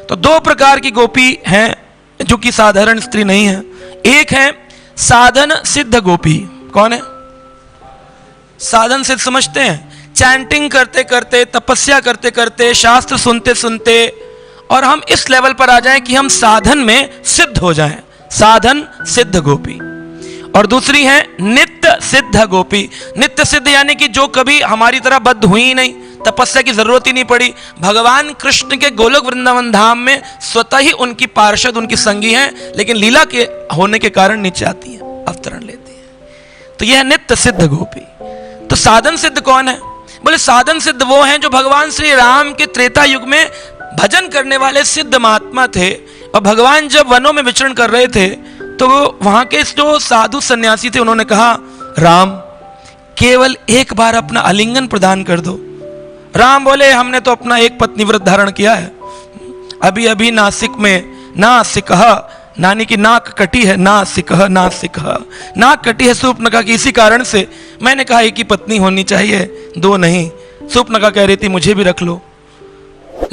तो दो प्रकार की गोपी हैं जो कि साधारण स्त्री नहीं है। एक है साधन सिद्ध गोपी। कौन है? साधन सिद्ध समझते हैं? चैंटिंग करते करते, तपस्या करते करते, शास्त्र सुनते सुनते और हम इस लेवल पर आ जाएं कि हम साधन में सिद्ध हो जाएं, साधन सिद्ध गोपी। और दूसरी है नित्य सिद्ध गोपी। नित्य सिद्ध यानी कि जो कभी हमारी तरह बद्ध हुई ही नहीं, तपस्या की जरूरत ही नहीं पड़ी, भगवान कृष्ण के गोलोक वृंदावन धाम में स्वतः ही उनकी पार्षद, उनकी संगी हैं, लेकिन लीला के होने के कारण नीचे आती हैं, अवतरण लेती हैं। तो यह है नित्य सिद्ध गोपी। तो साधन सिद्ध कौन है? बोले साधन सिद्ध वो हैं जो भगवान श्री राम के त्रेता युग में भजन करने वाले सिद्ध महात्मा थे। और भगवान जब वनों में विचरण कर रहे थे तो वहां के जो साधु सन्यासी थे उन्होंने कहा, राम केवल एक बार अपना आलिंगन प्रदान कर दो। राम बोले, हमने तो अपना एक पत्नी व्रत धारण किया है। अभी अभी नासिक में नासिकह, नानी की नाक कटी है, नासिकह नासिकह, नाक कटी है शूर्पणखा की, इसी कारण से मैंने कहा एक ही पत्नी होनी चाहिए, दो नहीं। शूर्पणखा कह रही थी मुझे भी रख लो,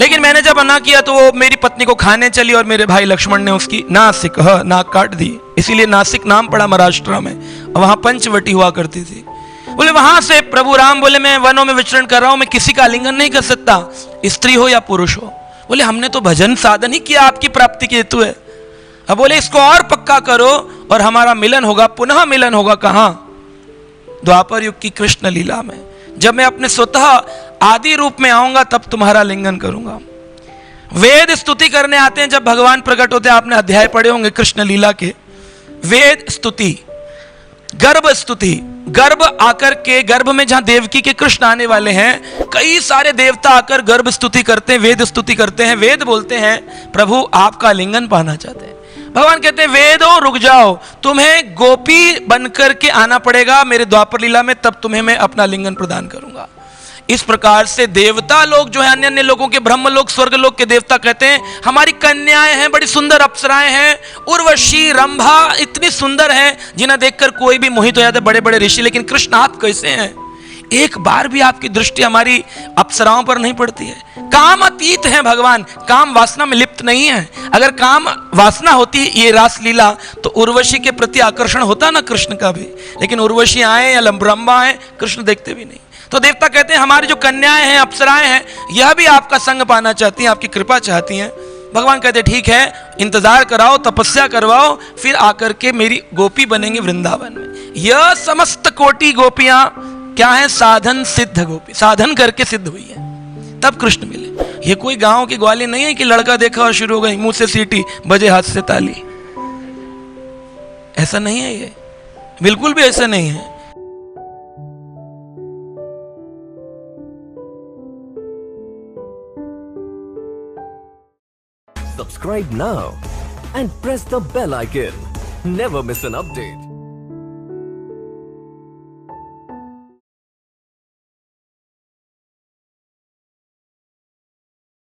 लेकिन मैंने जब मना किया तो वो मेरी पत्नी को खाने चली और मेरे भाई लक्ष्मण ने उसकी नासिकह, नाक काट दी। इसीलिए नासिक नाम पड़ा महाराष्ट्र में, वहां पंचवटी हुआ करती थी। बोले वहां से प्रभु राम बोले, मैं वनों में विचरण कर रहा हूं, मैं किसी का आलिंगन नहीं कर सकता, स्त्री हो या पुरुष हो। बोले हमने तो भजन साधन ही किया, आपकी प्राप्ति के हेतु है। अब बोले इसको और पक्का करो और हमारा मिलन होगा, पुनः मिलन होगा। कहां? द्वापर युग की कृष्ण लीला में, जब मैं अपने स्वतः आदि रूप में आऊंगा तब तुम्हारा लिंगन करूंगा। वेद स्तुति करने आते हैं जब भगवान प्रकट होते हैं, आपने अध्याय पढ़े होंगे कृष्ण लीला के। वेद स्तुति, गर्भ स्तुति, गर्भ आकर के, गर्भ में जहां देवकी के कृष्ण आने वाले हैं, कई सारे देवता आकर गर्भ स्तुति करते हैं, वेद स्तुति करते हैं। वेद बोलते हैं प्रभु आपका लिंगन पाना चाहते हैं। भगवान कहते हैं वेदों रुक जाओ, तुम्हें गोपी बनकर के आना पड़ेगा मेरे द्वापर लीला में, तब तुम्हें मैं अपना लिंगन प्रदान करूंगा। इस प्रकार से देवता लोग जो है, अन्य अन्य लोगों के, ब्रह्म लोक, स्वर्ग लोक के देवता कहते हैं हमारी कन्याएं हैं, बड़ी सुंदर अप्सराएं हैं, उर्वशी, रंभा इतनी सुंदर हैं जिन्हें देखकर कोई भी मोहित हो जाता है, बड़े बड़े ऋषि। लेकिन कृष्ण आप कैसे हैं? एक बार भी आपकी दृष्टि हमारी अप्सराओं पर नहीं पड़ती है। काम अतीत है भगवान, काम वासना में लिप्त नहीं है। अगर काम वासना होती ये रास लीला तो उर्वशी के प्रति आकर्षण होता ना कृष्ण का भी, लेकिन उर्वशी आए या ब्रह्मा आए, कृष्ण देखते भी नहीं। तो देवता कहते हैं हमारी जो कन्याएं हैं, अप्सराएं हैं, यह भी आपका संग पाना चाहती हैं, आपकी कृपा चाहती हैं। भगवान कहते ठीक है, इंतजार कराओ, तपस्या करवाओ, फिर आकर के मेरी गोपी बनेंगे वृंदावन में। यह समस्त कोटि गोपियां क्या है? साधन सिद्ध गोपी, साधन करके सिद्ध हुई है, तब कृष्ण मिले। ये कोई गांव की ग्वाली नहीं है कि लड़का देखा और शुरू हो गई, मुंह से सीटी, बजे हाथ से ताली। ऐसा नहीं है, ये बिल्कुल भी ऐसा नहीं है। Subscribe now and press the bell icon. Never miss an update.